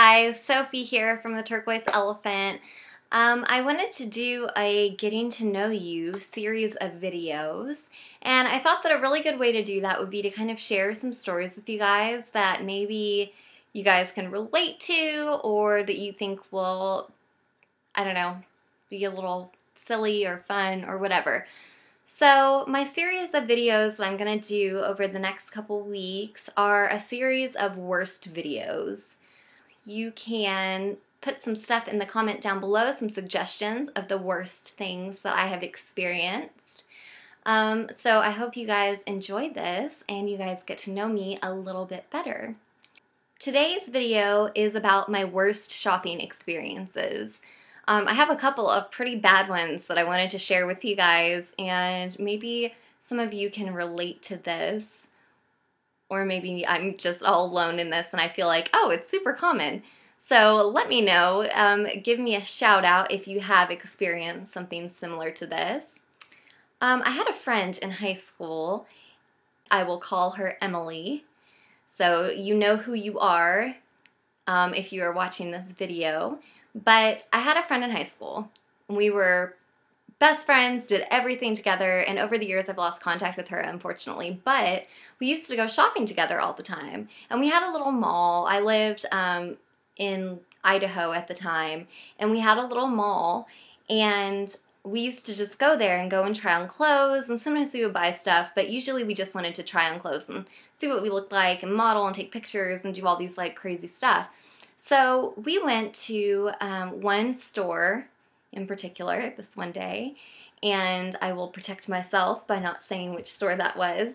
guys, Sophie here from the Turquoise Elephant. I wanted to do a getting to know you series of videos, and I thought that a really good way to do that would be to kind of share some stories with you guys that maybe you guys can relate to, or that you think will, I don't know, be a little silly or fun or whatever. So my series of videos that I'm going to do over the next couple weeks are a series of worst videos. You can put some stuff in the comment down below, some suggestions of the worst things that I have experienced. So I hope you guys enjoy this and you guys get to know me a little bit better. Today's video is about my worst shopping experiences. I have a couple of pretty bad ones that I wanted to share with you guys, and maybe some of you can relate to this. Or maybe I'm just all alone in this and I feel like, oh, it's super common. So let me know. Give me a shout out if you have experienced something similar to this. I had a friend in high school. I will call her Emily. So you know who you are if you are watching this video. But I had a friend in high school. We were best friends, did everything together, and over the years I've lost contact with her, unfortunately, but we used to go shopping together all the time. And we had a little mall. I lived in Idaho at the time, and we had a little mall, and we used to just go there and go and try on clothes, and sometimes we would buy stuff, but usually we just wanted to try on clothes and see what we looked like and model and take pictures and do all these like crazy stuff. So we went to one store in particular this one day, and I will protect myself by not saying which store that was,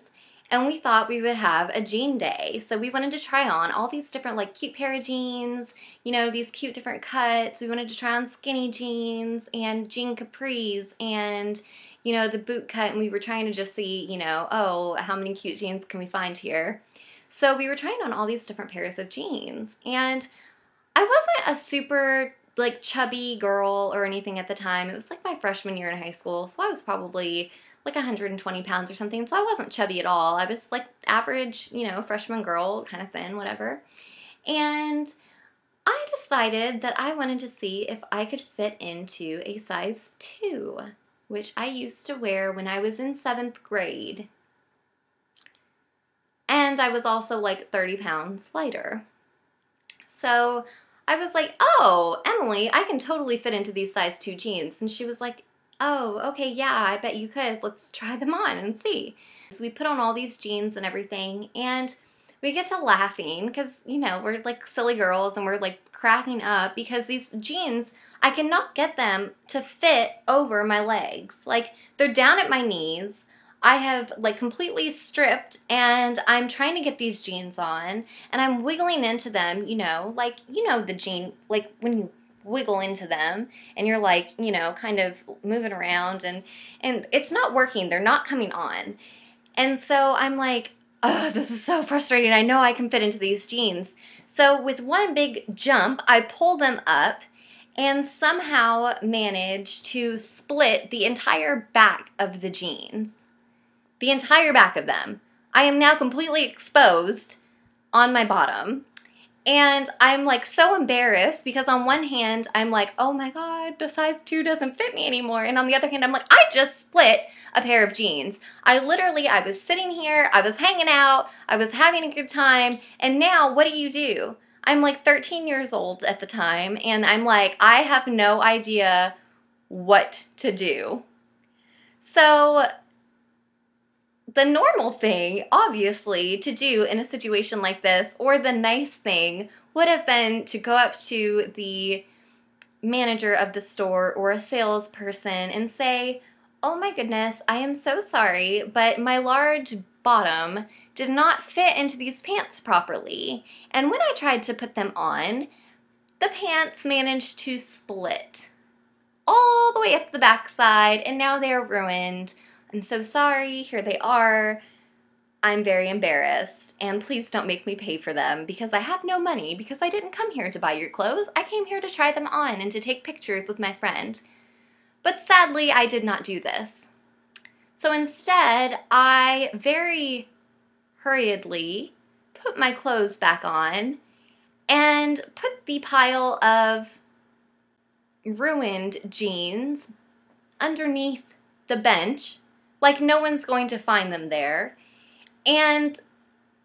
and we thought we would have a jean day. So we wanted to try on all these different like cute pair of jeans, you know, these cute different cuts. We wanted to try on skinny jeans and jean capris and, you know, the boot cut, and we were trying to just see, you know, oh, how many cute jeans can we find here? So we were trying on all these different pairs of jeans, and I wasn't a super like chubby girl or anything at the time. It was like my freshman year in high school, so I was probably like 120 pounds or something, so I wasn't chubby at all. I was like average, you know, freshman girl, kind of thin, whatever. And I decided that I wanted to see if I could fit into a size 2, which I used to wear when I was in 7th grade. And I was also like 30 pounds lighter. So I was like, oh, Emily, I can totally fit into these size 2 jeans. And she was like, oh, okay, yeah, I bet you could. Let's try them on and see. So we put on all these jeans and everything, and we get to laughing because, you know, we're like silly girls and we're like cracking up because these jeans, I cannot get them to fit over my legs. Like, they're down at my knees. I have like completely stripped, and I'm trying to get these jeans on, and I'm wiggling into them, you know, like, you know, the jean, like when you wiggle into them and you're like, you know, kind of moving around, and it's not working. They're not coming on. And so I'm like, oh, this is so frustrating. I know I can fit into these jeans. So with one big jump, I pull them up and somehow manage to split the entire back of the jeans. The entire back of them. I am now completely exposed on my bottom. And I'm like so embarrassed because on one hand, I'm like, oh my God, the size 2 doesn't fit me anymore. And on the other hand, I'm like, I just split a pair of jeans. I was sitting here, I was hanging out, I was having a good time. And now what do? I'm like 13 years old at the time. And I'm like, I have no idea what to do. So the normal thing, obviously, to do in a situation like this, or the nice thing, would have been to go up to the manager of the store or a salesperson and say, oh my goodness, I am so sorry, but my large bottom did not fit into these pants properly. And when I tried to put them on, the pants managed to split all the way up the backside, and now they are ruined. I'm so sorry, here they are. I'm very embarrassed, and please don't make me pay for them because I have no money, because I didn't come here to buy your clothes. I came here to try them on and to take pictures with my friend. But sadly, I did not do this. So instead, I very hurriedly put my clothes back on and put the pile of ruined jeans underneath the bench, like no one's going to find them there, and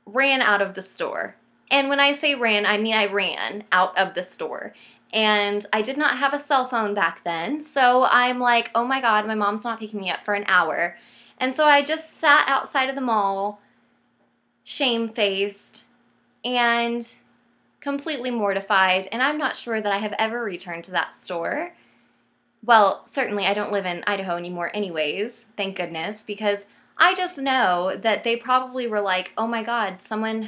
ran out of the store. And when I say ran, I mean I ran out of the store. And I did not have a cell phone back then, so I'm like, oh my God, my mom's not picking me up for an hour. And so I just sat outside of the mall, shamefaced, and completely mortified, and I'm not sure that I have ever returned to that store. Well, certainly I don't live in Idaho anymore anyways, thank goodness, because I just know that they probably were like, oh my God, someone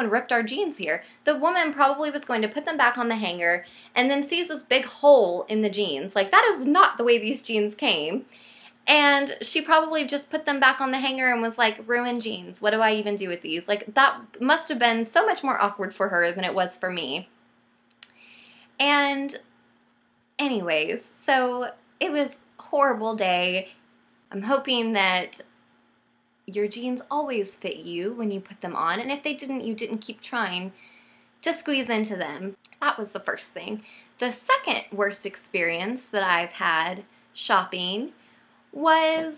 ripped our jeans here. The woman probably was going to put them back on the hanger and then sees this big hole in the jeans. Like, that is not the way these jeans came. And she probably just put them back on the hanger and was like, ruined jeans. What do I even do with these? Like, that must have been so much more awkward for her than it was for me. And anyways, so it was a horrible day. I'm hoping that your jeans always fit you when you put them on. And if they didn't, you didn't keep trying to squeeze into them. That was the first thing. The second worst experience that I've had shopping was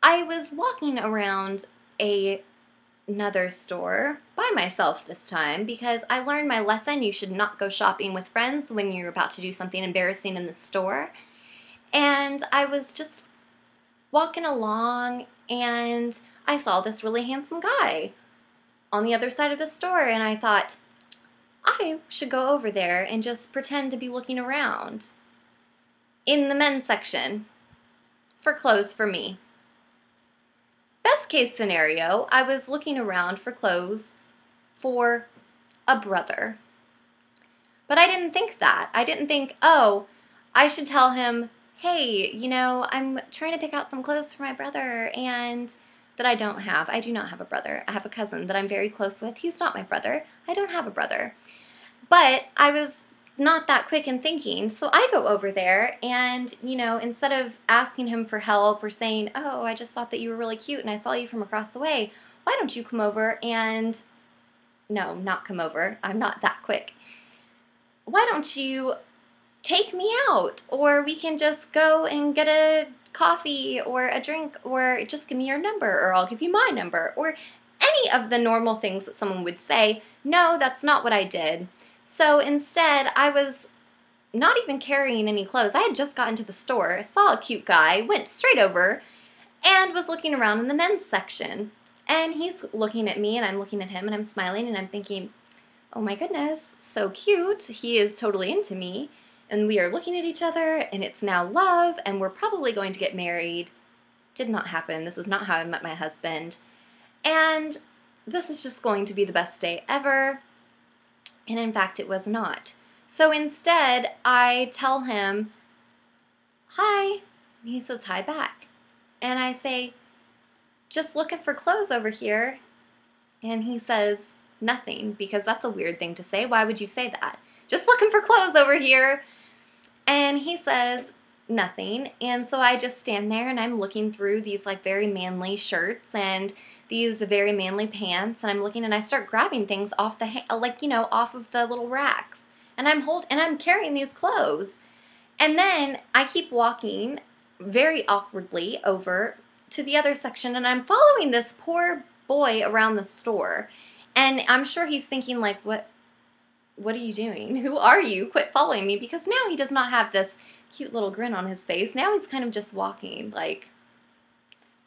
I was walking around another store by myself this time because I learned my lesson. You should not go shopping with friends when you're about to do something embarrassing in the store. And I was just walking along and I saw this really handsome guy on the other side of the store, and I thought, I should go over there and just pretend to be looking around in the men's section for clothes for me. Best case scenario, I was looking around for clothes for a brother. But I didn't think that. I didn't think, oh, I should tell him, hey, you know, I'm trying to pick out some clothes for my brother and that I don't have. I do not have a brother. I have a cousin that I'm very close with. He's not my brother. I don't have a brother. But I was not that quick in thinking, so I go over there and, you know, instead of asking him for help or saying, oh, I just thought that you were really cute and I saw you from across the way, why don't you come over and, no, not come over, I'm not that quick. Why don't you take me out, or we can just go and get a coffee or a drink, or just give me your number, or I'll give you my number, or any of the normal things that someone would say. No, that's not what I did. So instead, I was not even carrying any clothes. I had just gotten to the store, saw a cute guy, went straight over, and was looking around in the men's section. And he's looking at me, and I'm looking at him, and I'm smiling, and I'm thinking, oh my goodness, so cute. He is totally into me, and we are looking at each other, and it's now love, and we're probably going to get married. Did not happen. This is not how I met my husband. And this is just going to be the best day ever. And in fact, it was not. So instead, I tell him, hi. And he says hi back. And I say, just looking for clothes over here. And he says nothing, because that's a weird thing to say. Why would you say that? Just looking for clothes over here. And he says nothing. And so I just stand there and I'm looking through these like very manly shirts and these very manly pants, and I'm looking and I start grabbing things off the off of the little racks, and I'm carrying these clothes. And then I keep walking very awkwardly over to the other section, and I'm following this poor boy around the store, and I'm sure he's thinking like, what are you doing? Who are you? Quit following me, because now he does not have this cute little grin on his face. Now he's kind of just walking like,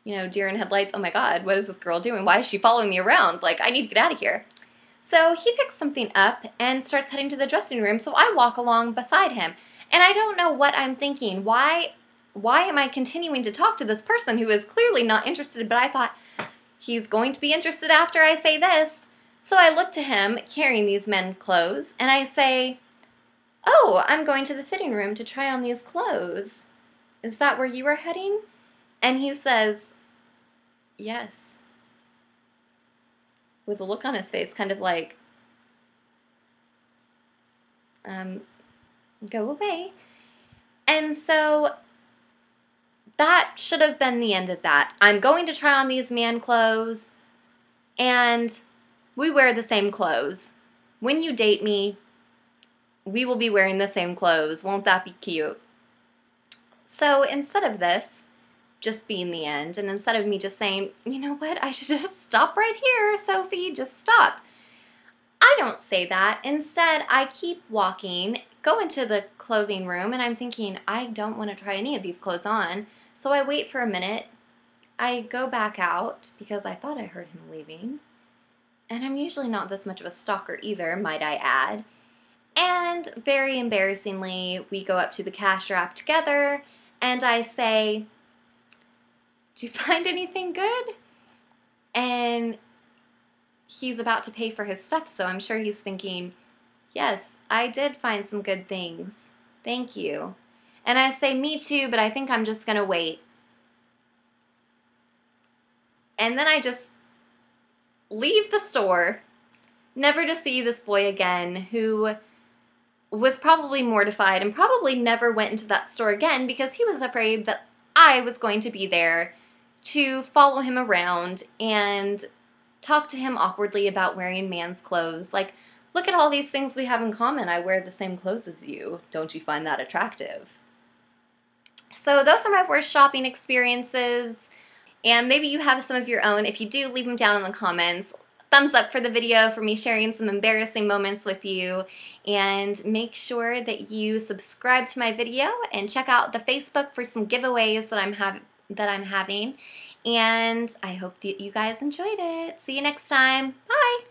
you know, deer in headlights. Oh my God, what is this girl doing? Why is she following me around? Like, I need to get out of here. So he picks something up and starts heading to the dressing room, so I walk along beside him. And I don't know what I'm thinking. Why am I continuing to talk to this person who is clearly not interested? But I thought, he's going to be interested after I say this. So I look to him carrying these men's clothes, and I say, oh, I'm going to the fitting room to try on these clothes. Is that where you are heading? And he says, yes, with a look on his face, kind of like, go away. And so that should have been the end of that. I'm going to try on these man clothes, and we wear the same clothes. when you date me, we will be wearing the same clothes. Won't that be cute? So instead of this just being the end, and instead of me just saying, you know what, I should just stop right here, Sophie, just stop. I don't say that. Instead, I keep walking, go into the clothing room, and I'm thinking, I don't want to try any of these clothes on. So I wait for a minute. I go back out because I thought I heard him leaving. And I'm usually not this much of a stalker either, might I add. And very embarrassingly, we go up to the cash wrap together, and I say, "Do you find anything good?" And he's about to pay for his stuff, so I'm sure he's thinking, yes, I did find some good things. Thank you. And I say, me too, but I think I'm just going to wait. And then I just leave the store, never to see this boy again, who was probably mortified and probably never went into that store again because he was afraid that I was going to be there to follow him around and talk to him awkwardly about wearing man's clothes. Like, look at all these things we have in common. I wear the same clothes as you. Don't you find that attractive? So those are my worst shopping experiences. And maybe you have some of your own. If you do, leave them down in the comments. Thumbs up for the video for me sharing some embarrassing moments with you. And make sure that you subscribe to my video and check out the Facebook for some giveaways that I'm having. And I hope that you guys enjoyed it. See you next time. Bye!